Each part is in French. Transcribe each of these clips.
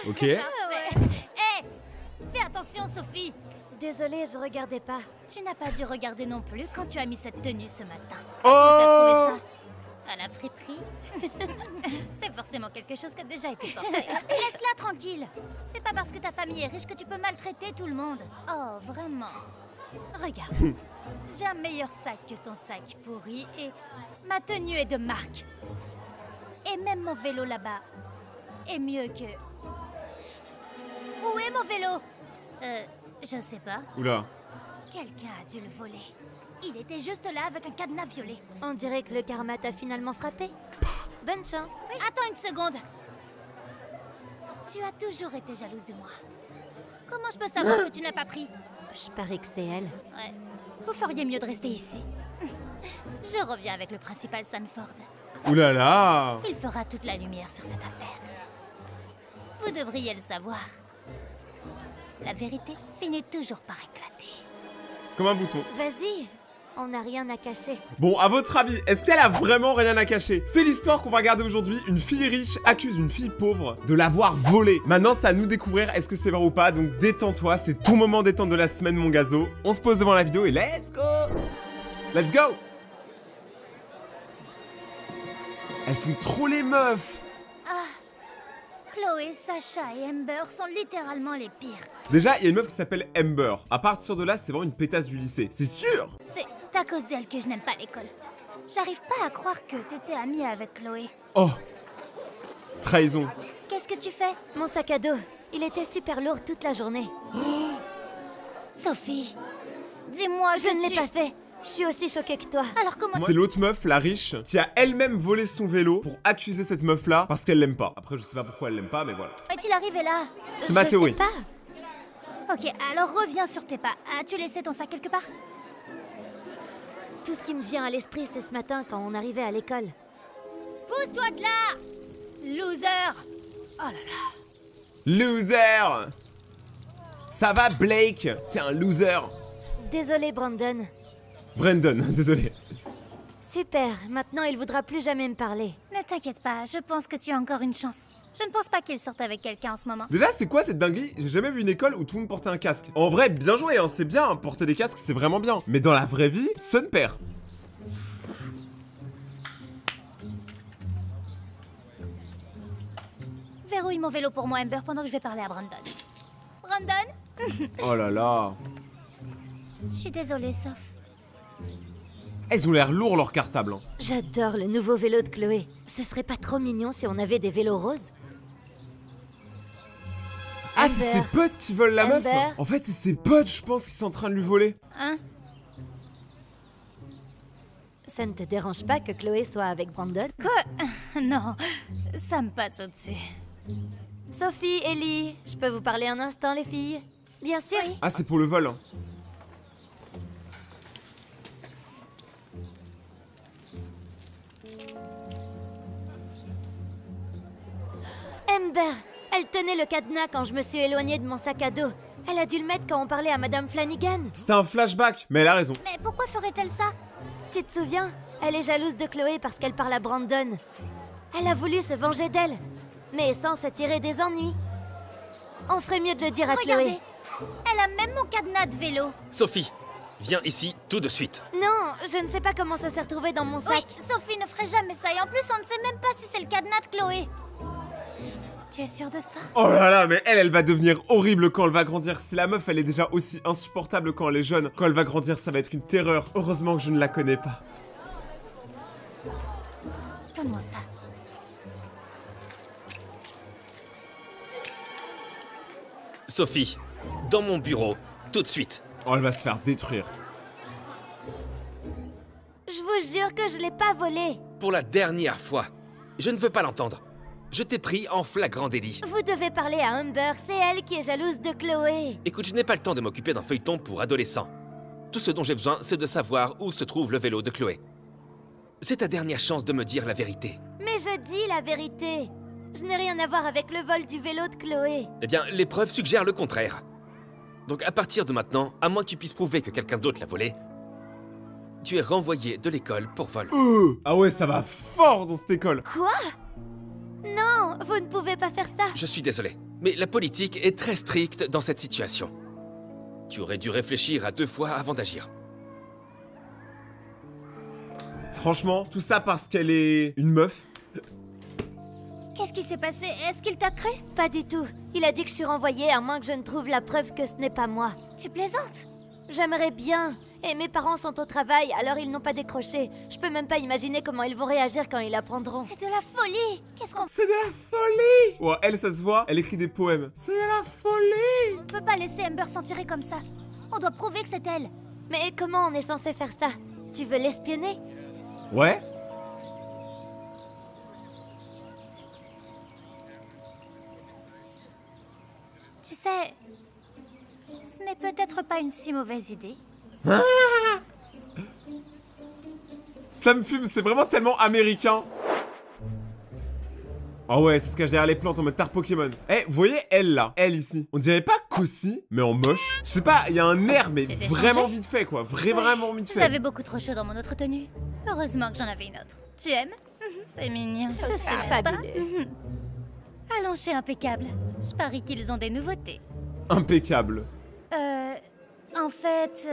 Ok. Hé, fais attention, Sophie. Désolée, je regardais pas. Tu n'as pas dû regarder non plus quand tu as mis cette tenue ce matin. Oh! T'as trouvé ça à la friperie? C'est forcément quelque chose qui a déjà été porté. Laisse-la tranquille. C'est pas parce que ta famille est riche que tu peux maltraiter tout le monde. Oh, vraiment. Regarde. J'ai un meilleur sac que ton sac pourri et ma tenue est de marque. Et même mon vélo là-bas est mieux que... Où est mon vélo? Je sais pas. Oula. Quelqu'un a dû le voler. Il était juste là avec un cadenas violet. On dirait que le karma t'a finalement frappé. Bonne chance. Oui. Attends une seconde. Tu as toujours été jalouse de moi. Comment je peux savoir que tu n'as pas pris? Je parie que c'est elle. Ouais. Vous feriez mieux de rester ici. Je reviens avec le principal Sanford. Oula là. Il fera toute la lumière sur cette affaire. Vous devriez le savoir. La vérité finit toujours par éclater. Comme un bouton. Vas-y, on n'a rien à cacher. Bon, à votre avis, est-ce qu'elle a vraiment rien à cacher? C'est l'histoire qu'on va regarder aujourd'hui. Une fille riche accuse une fille pauvre de l'avoir volée. Maintenant, c'est à nous de découvrir est-ce que c'est vrai ou pas. Donc détends-toi, c'est ton moment détente de la semaine, mon gazo. On se pose devant la vidéo et let's go! Let's go! Elles font trop les meufs! Chloé, Sacha et Amber sont littéralement les pires. Déjà, il y a une meuf qui s'appelle Amber. À partir de là, c'est vraiment une pétasse du lycée. C'est sûr! C'est à cause d'elle que je n'aime pas l'école. J'arrive pas à croire que t'étais amie avec Chloé. Oh! Trahison. Qu'est-ce que tu fais? Mon sac à dos, il était super lourd toute la journée. Sophie, dis-moi Je ne l'ai pas fait. Je suis aussi choquée que toi. Alors comment... C'est l'autre meuf, la riche, qui a elle-même volé son vélo pour accuser cette meuf-là parce qu'elle l'aime pas. Après, je sais pas pourquoi elle l'aime pas, mais voilà. est-il arrivé là? C'est ma théorie. Je sais pas. Ok, alors reviens sur tes pas. As-tu laissé ton sac quelque part? Tout ce qui me vient à l'esprit, c'est ce matin quand on arrivait à l'école. Pousse-toi de là! Loser! Oh là là. Loser! Ça va, Blake? T'es un loser. Désolée, Brandon. Brandon, désolé. Super, maintenant il voudra plus jamais me parler. Ne t'inquiète pas, je pense que tu as encore une chance. Je ne pense pas qu'il sorte avec quelqu'un en ce moment. Déjà, c'est quoi cette dinguerie? J'ai jamais vu une école où tout le monde portait un casque. En vrai, bien joué, hein, c'est bien, porter des casques, c'est vraiment bien. Mais dans la vraie vie, son père. Verrouille mon vélo pour moi, Amber, pendant que je vais parler à Brandon. Brandon? Oh là là. Je suis désolée, Soph. Elles ont l'air lourds, leurs cartables. Hein. J'adore le nouveau vélo de Chloé. Ce serait pas trop mignon si on avait des vélos roses? Ah, c'est ses potes qui volent la meuf? Amber. En fait, c'est ses potes, je pense, qui sont en train de lui voler. Hein? Ça ne te dérange pas que Chloé soit avec Brandon? Quoi? Non, ça me passe au-dessus. Sophie, Ellie, je peux vous parler un instant, les filles? Bien sûr. Oui. Ah, c'est pour le vol. Hein. Amber, elle tenait le cadenas quand je me suis éloignée de mon sac à dos. Elle a dû le mettre quand on parlait à Madame Flanagan. C'est un flashback, mais elle a raison. Mais pourquoi ferait-elle ça? Tu te souviens? Elle est jalouse de Chloé parce qu'elle parle à Brandon. Elle a voulu se venger d'elle, mais sans se tirer des ennuis. On ferait mieux de le dire à Regardez, Chloé. elle a même mon cadenas de vélo. Sophie, viens ici tout de suite. Non, je ne sais pas comment ça s'est retrouvé dans mon Oui, sac. Sophie ne ferait jamais ça. Et en plus, on ne sait même pas si c'est le cadenas de Chloé. Tu es sûre de ça? Oh là là, mais elle va devenir horrible quand elle va grandir. Si la meuf, elle est déjà aussi insupportable quand elle est jeune, quand elle va grandir, ça va être une terreur. Heureusement que je ne la connais pas. Donne-moi ça. Sophie, dans mon bureau, tout de suite. Oh, elle va se faire détruire. Je vous jure que je l'ai pas volé. Pour la dernière fois, je ne veux pas l'entendre. Je t'ai pris en flagrant délit. Vous devez parler à Amber, c'est elle qui est jalouse de Chloé. Écoute, je n'ai pas le temps de m'occuper d'un feuilleton pour adolescents. Tout ce dont j'ai besoin, c'est de savoir où se trouve le vélo de Chloé. C'est ta dernière chance de me dire la vérité. Mais je dis la vérité. Je n'ai rien à voir avec le vol du vélo de Chloé. Eh bien, les preuves suggèrent le contraire. Donc à partir de maintenant, à moins que tu puisses prouver que quelqu'un d'autre l'a volé, tu es renvoyé de l'école pour vol. Ah ouais, ça va fort dans cette école. Quoi? Non, Non, vous ne pouvez pas faire ça. Je suis désolé, mais la politique est très stricte dans cette situation. Tu aurais dû réfléchir à 2 fois avant d'agir. Franchement, tout ça parce qu'elle est une meuf. Qu'est-ce qui s'est passé? Est-ce qu'il t'a cru? Pas du tout. Il a dit que je suis renvoyée à moins que je ne trouve la preuve que ce n'est pas moi. Tu plaisantes? J'aimerais bien. Et mes parents sont au travail, alors ils n'ont pas décroché. Je peux même pas imaginer comment ils vont réagir quand ils l'apprendront. C'est de la folie! Qu'est-ce qu'on... C'est de la folie! Ouais, elle, ça se voit, elle écrit des poèmes. C'est de la folie! On peut pas laisser Amber s'en tirer comme ça. On doit prouver que c'est elle. Mais comment on est censé faire ça? Tu veux l'espionner? Ouais? Tu sais, ce n'est peut-être pas une si mauvaise idée. Ça me fume, c'est vraiment tellement américain. Ah ouais, ça se cache derrière les plantes en mode tarte Pokémon. Eh, vous voyez elle là, elle ici. On dirait pas Kossi, mais en moche. Je sais pas, il y a un air, mais Tu t'es vraiment changé? vite fait quoi. Vraiment vite fait. J'avais beaucoup trop chaud dans mon autre tenue. Heureusement que j'en avais une autre. Tu aimes? C'est mignon. Je sais, n'est-ce pas? Fabuleux. Allons chez Impeccable. Je parie qu'ils ont des nouveautés. Impeccable. En fait,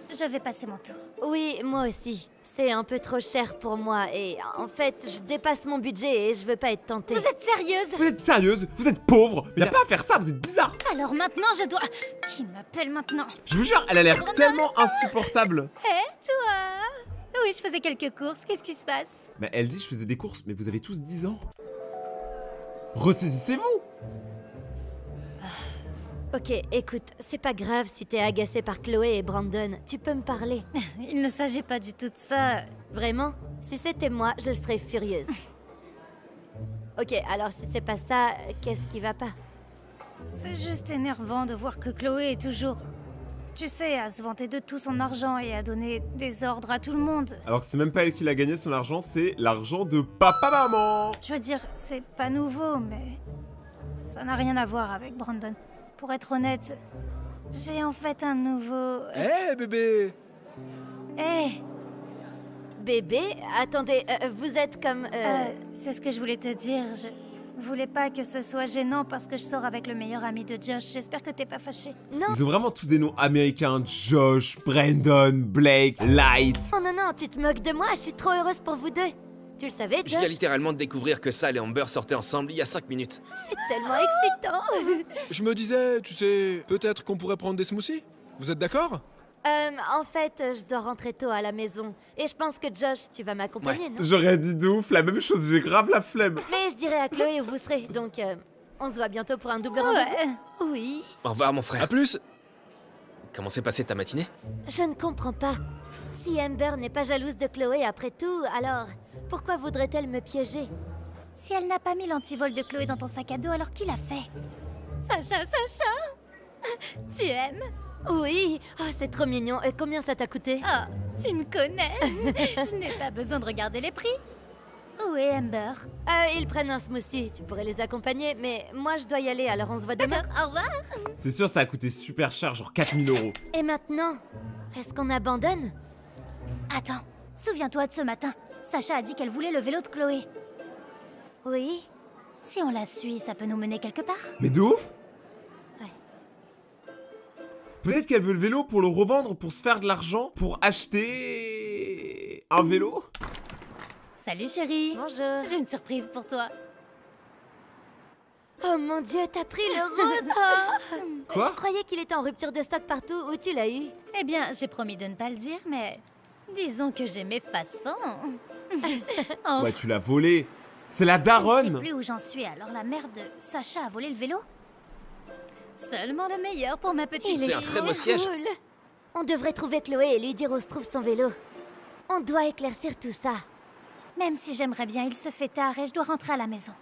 je vais passer mon tour. Oui, moi aussi. C'est un peu trop cher pour moi et en fait, je dépasse mon budget et je veux pas être tentée. Vous êtes sérieuse? Vous êtes sérieuse? Vous êtes pauvre? Mais y a pas à faire ça, vous êtes bizarre. Alors maintenant, je dois... Qui m'appelle maintenant? Je vous jure, elle a l'air tellement insupportable. Hé, toi? Oui, je faisais quelques courses. Qu'est-ce qui se passe? Mais elle dit je faisais des courses, mais vous avez tous 10 ans. Ressaisissez-vous. Ok, écoute, c'est pas grave si t'es agacée par Chloé et Brandon. Tu peux me parler. Il ne s'agit pas du tout de ça. Vraiment? Si c'était moi, je serais furieuse. Ok, alors si c'est pas ça, qu'est-ce qui va pas? C'est juste énervant de voir que Chloé est toujours... Tu sais, à se vanter de tout son argent et à donner des ordres à tout le monde. Alors que c'est même pas elle qui l'a gagné son argent, c'est l'argent de papa-maman. Je veux dire, c'est pas nouveau, mais... Ça n'a rien à voir avec Brandon. Pour être honnête, j'ai en fait un nouveau... Hé, bébé! Hé, Bébé? Attendez, vous êtes comme... c'est ce que je voulais te dire. Je voulais pas que ce soit gênant parce que je sors avec le meilleur ami de Josh. J'espère que t'es pas fâché. Non. Ils ont vraiment tous des noms américains. Josh, Brandon, Blake, Light. Oh non, non, tu te moques de moi, je suis trop heureuse pour vous deux. Tu le savais, Je viens Josh? littéralement de découvrir que Sal et Amber sortaient ensemble il y a 5 minutes. C'est tellement excitant. Je me disais, tu sais, peut-être qu'on pourrait prendre des smoothies? Vous êtes d'accord? En fait, je dois rentrer tôt à la maison. Et je pense que Josh, tu vas m'accompagner, non? J'aurais dit de ouf la même chose, j'ai grave la flemme. Mais je dirai à Chloé où vous serez, donc on se voit bientôt pour un double rendez-vous. Oui. Au revoir, mon À frère. plus! Comment s'est passée ta matinée? Je ne comprends pas. Si Amber n'est pas jalouse de Chloé après tout, alors pourquoi voudrait-elle me piéger? Si elle n'a pas mis l'antivol de Chloé dans ton sac à dos, alors qui l'a fait? Sacha, tu aimes? Oui. Oh, c'est trop mignon. Combien ça t'a coûté? Oh, tu me connais. Je n'ai pas besoin de regarder les prix. Où est Amber? Ils prennent un smoothie. Tu pourrais les accompagner, mais moi je dois y aller, alors on se voit demain. Au revoir. C'est sûr, ça a coûté super cher, genre 4000 €. Et maintenant, est-ce qu'on abandonne? Attends, souviens-toi de ce matin. Sacha a dit qu'elle voulait le vélo de Chloé. Oui. Si on la suit, ça peut nous mener quelque part. Mais de ouf. Ouais. Peut-être qu'elle veut le vélo pour le revendre, pour se faire de l'argent, pour acheter un vélo. Salut chérie. Bonjour. J'ai une surprise pour toi. Oh mon Dieu, t'as pris le rose. Oh. Quoi? Je croyais qu'il était en rupture de stock partout. Où tu l'as eu? Eh bien, j'ai promis de ne pas le dire, mais... Disons que j'ai mes façons. Oh, Ouais, tu l'as volé. C'est la je ne sais daronne. plus où j'en suis, alors la mère de Sacha a volé le vélo? Seulement le meilleur pour ma petite Il C'est est un très beau trop siège. cool. On devrait trouver Chloé et lui dire où se trouve son vélo. On doit éclaircir tout ça. Même si j'aimerais bien, il se fait tard et je dois rentrer à la maison.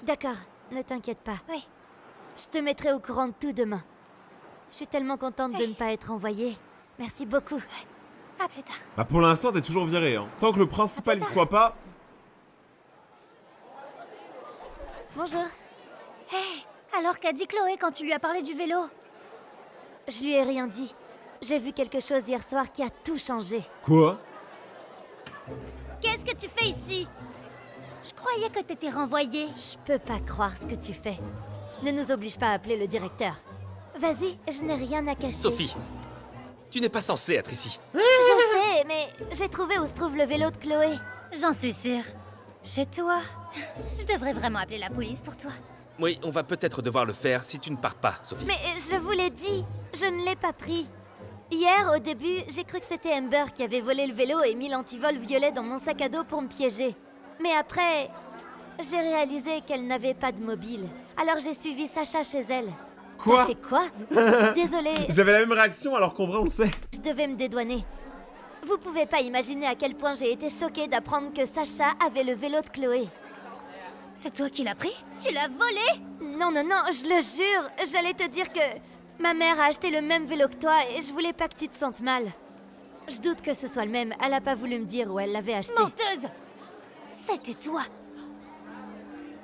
D'accord, ne t'inquiète pas. Oui. Je te mettrai au courant de tout demain. Je suis tellement contente de ne pas être envoyée. Merci beaucoup. À plus tard. Bah pour l'instant, t'es toujours viré. Hein. Tant que le principal y croit pas. Bonjour. Hé, alors qu'a dit Chloé quand tu lui as parlé du vélo? Je lui ai rien dit. J'ai vu quelque chose hier soir qui a tout changé. Quoi? Qu'est-ce que tu fais ici? Je crois croyais que t'étais renvoyée. Je peux pas croire ce que tu fais. Ne nous oblige pas à appeler le directeur. Vas-y, je n'ai rien à cacher. Sophie, tu n'es pas censée être ici. Je sais, mais j'ai trouvé où se trouve le vélo de Chloé. J'en suis sûre. Chez toi. Je devrais vraiment appeler la police pour toi. Oui, on va peut-être devoir le faire si tu ne pars pas, Sophie. Mais je vous l'ai dit, je ne l'ai pas pris. Hier, au début, j'ai cru que c'était Amber qui avait volé le vélo et mis l'antivol violet dans mon sac à dos pour me piéger. Mais après, j'ai réalisé qu'elle n'avait pas de mobile. Alors j'ai suivi Sacha chez elle. Quoi? C'est quoi? Désolée, J'avais la même réaction alors qu'en vrai on le sait. je devais me dédouaner. Vous pouvez pas imaginer à quel point j'ai été choquée d'apprendre que Sacha avait le vélo de Chloé. C'est toi qui l'as pris? Tu l'as volé? Non, non, non, je le jure, j'allais te dire que ma mère a acheté le même vélo que toi et je voulais pas que tu te sentes mal. Je doute que ce soit le même, elle a pas voulu me dire où elle l'avait acheté. Menteuse! C'était toi.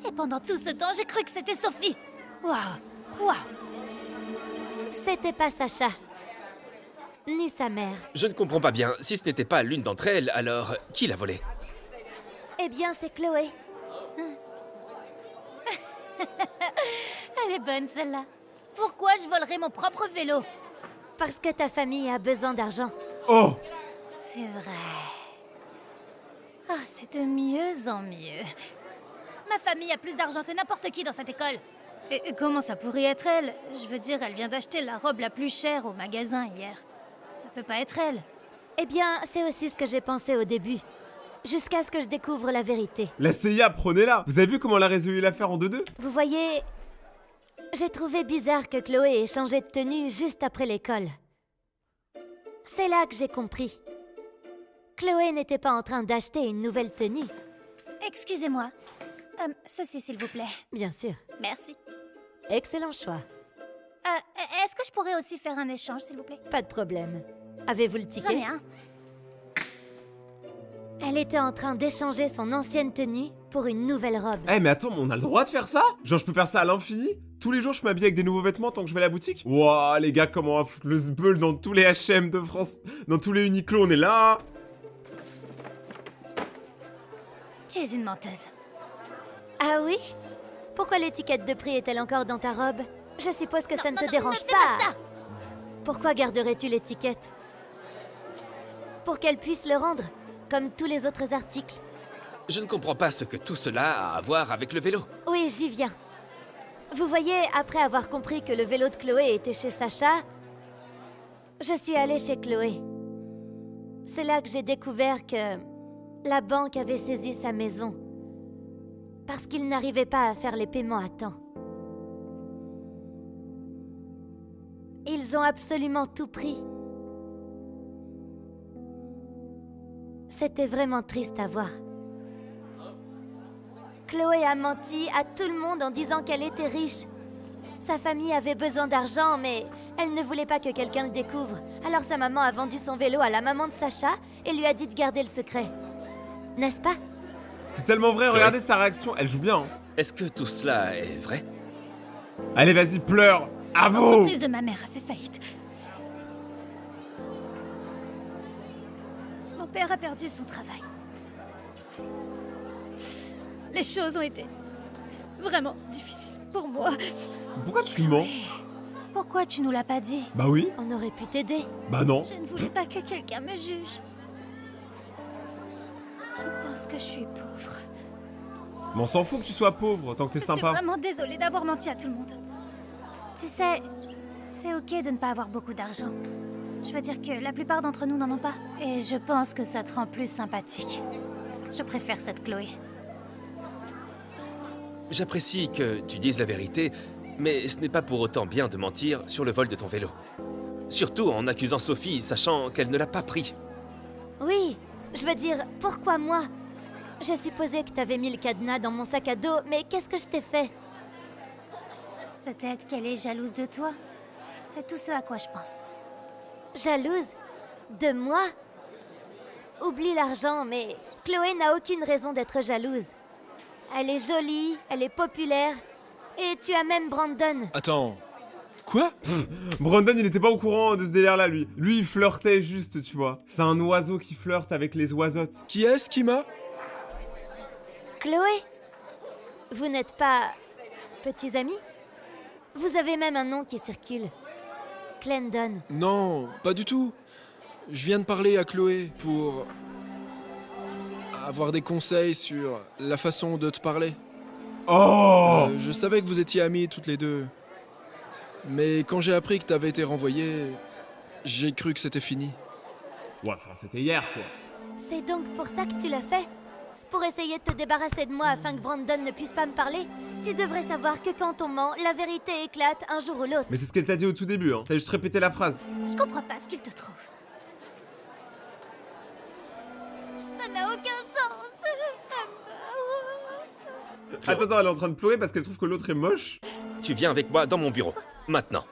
Et pendant tout ce temps, j'ai cru que c'était Sophie. Waouh! Waouh! C'était pas Sacha. Ni sa mère. Je ne comprends pas bien. Si ce n'était pas l'une d'entre elles, alors qui l'a volé? Eh bien, c'est Chloé. Elle est bonne, celle-là. Pourquoi je volerais mon propre vélo? Parce que ta famille a besoin d'argent. Oh! C'est vrai. Ah, c'est de mieux en mieux. Ma famille a plus d'argent que n'importe qui dans cette école. Et comment ça pourrait être elle? Je veux dire, elle vient d'acheter la robe la plus chère au magasin hier. Ça peut pas être elle. Eh bien, c'est aussi ce que j'ai pensé au début. Jusqu'à ce que je découvre la vérité. La CIA, prenez-la! Vous avez vu comment elle a résolu l'affaire en 2-2? Vous voyez, j'ai trouvé bizarre que Chloé ait changé de tenue juste après l'école. C'est là que j'ai compris. Chloé n'était pas en train d'acheter une nouvelle tenue. Excusez-moi. Ceci, s'il vous plaît. Bien sûr. Merci. Excellent choix. Est-ce que je pourrais aussi faire un échange, s'il vous plaît? Pas de problème. Avez-vous le J'en ticket? ai un. Elle était en train d'échanger son ancienne tenue pour une nouvelle robe. Eh mais attends, mais on a le droit de faire ça? Genre je peux faire ça à l'infini? Tous les jours je m'habille avec des nouveaux vêtements tant que je vais à la boutique? Wouah les gars, comment on va foutre le sbeul dans tous les H&M de France, dans tous les Uniqlo, on est là! Tu es une menteuse. Ah oui? Pourquoi l'étiquette de prix est-elle encore dans ta robe? Je suppose que ça ne te dérange ne fais pas ça! Pourquoi garderais-tu l'étiquette? Pour qu'elle puisse le rendre, comme tous les autres articles. Je ne comprends pas ce que tout cela a à voir avec le vélo. Oui, j'y viens. Vous voyez, après avoir compris que le vélo de Chloé était chez Sacha, je suis allée chez Chloé. C'est là que j'ai découvert que la banque avait saisi sa maison. Parce qu'il n'arrivait pas à faire les paiements à temps. Ils ont absolument tout pris. C'était vraiment triste à voir. Chloé a menti à tout le monde en disant qu'elle était riche. Sa famille avait besoin d'argent, mais elle ne voulait pas que quelqu'un le découvre. Alors sa maman a vendu son vélo à la maman de Sacha et lui a dit de garder le secret. N'est-ce pas? C'est tellement vrai, regardez sa réaction, elle joue bien. Hein. Est-ce que tout cela est vrai? Allez vas-y, pleure! À vous! L'entreprise de ma mère a fait faillite. Mon père a perdu son travail. Les choses ont été vraiment difficiles pour moi. Pourquoi tu lui mens? Pourquoi tu nous l'as pas dit? Bah oui. On aurait pu t'aider. Bah non. Je ne voulais pas que quelqu'un me juge. On pense que je suis pauvre. Mais on s'en fout que tu sois pauvre, tant que t'es Je suis sympa. vraiment désolée d'avoir menti à tout le monde. Tu sais, c'est ok de ne pas avoir beaucoup d'argent. Je veux dire que la plupart d'entre nous n'en ont pas. Et je pense que ça te rend plus sympathique. Je préfère cette Chloé. J'apprécie que tu dises la vérité, mais ce n'est pas pour autant bien de mentir sur le vol de ton vélo. Surtout en accusant Sophie, sachant qu'elle ne l'a pas pris. Oui, je veux dire, pourquoi moi? J'ai supposé que t'avais mis le cadenas dans mon sac à dos, mais qu'est-ce que je t'ai fait? Peut-être qu'elle est jalouse de toi. C'est tout ce à quoi je pense. Jalouse? De moi? Oublie l'argent, mais Chloé n'a aucune raison d'être jalouse. Elle est jolie, elle est populaire, et tu as même Brandon. Attends. Quoi? Brandon, il était pas au courant de ce délire-là, lui. Lui, il flirtait juste, tu vois. C'est un oiseau qui flirte avec les oiseaux. Qui est-ce qui m'a? Chloé, Vous n'êtes pas... petits amis? Vous avez même un nom qui circule. Clendon. Non, pas du tout. Je viens de parler à Chloé pour... avoir des conseils sur la façon de te parler. Oh Je savais que vous étiez amis toutes les deux. Mais quand j'ai appris que t'avais été renvoyé, j'ai cru que c'était fini. Ouais, enfin, c'était hier, quoi. C'est donc pour ça que tu l'as fait? Pour essayer de te débarrasser de moi afin que Brandon ne puisse pas me parler? Tu devrais savoir que quand on ment, la vérité éclate un jour ou l'autre. Mais c'est ce qu'elle t'a dit au tout début, hein. T'as juste répété la phrase. Je comprends pas ce qu'il te trouve. Ça n'a aucun sens. Attends, elle est en train de pleurer parce qu'elle trouve que l'autre est moche. Tu viens avec moi dans mon bureau, maintenant.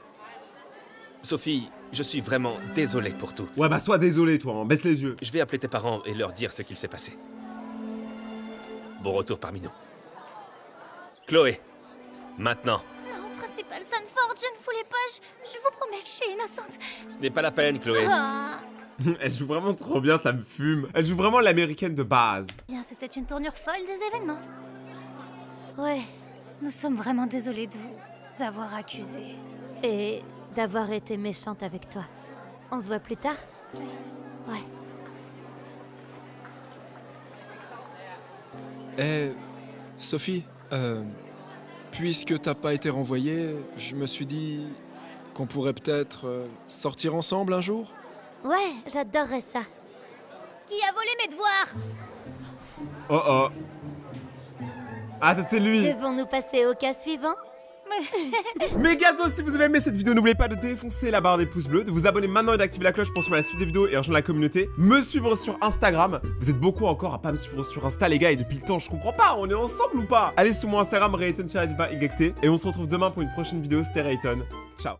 Sophie, je suis vraiment désolé pour tout. Ouais, bah sois désolé, toi, hein. Baisse les yeux. Je vais appeler tes parents et leur dire ce qu'il s'est passé. Bon retour parmi nous. Chloé, maintenant. Non, principal Sanford, je ne voulais pas. Je vous promets que je suis innocente. Ce n'est pas la peine, Chloé. Ah. Elle joue vraiment trop bien, ça me fume. Elle joue vraiment l'américaine de base. Bien, c'était une tournure folle des événements. Ouais. Nous sommes vraiment désolés de vous avoir accusés. Et d'avoir été méchante avec toi. On se voit plus tard? Ouais. Eh, Sophie, puisque t'as pas été renvoyée, je me suis dit qu'on pourrait peut-être sortir ensemble un jour. Ouais, j'adorerais ça. Qui a volé mes devoirs? Oh oh. Ah, ça c'est lui. Devons-nous passer au cas suivant? Mais gazos, si vous avez aimé cette vidéo, n'oubliez pas de défoncer la barre des pouces bleus, de vous abonner maintenant et d'activer la cloche pour suivre la suite des vidéos et rejoindre la communauté. Me suivre sur Instagram. Vous êtes beaucoup encore à pas me suivre sur Insta, les gars, et depuis le temps, je comprends pas, on est ensemble ou pas? Allez sur mon Instagram, Rayton-YT, et on se retrouve demain pour une prochaine vidéo, c'était Rayton. Ciao.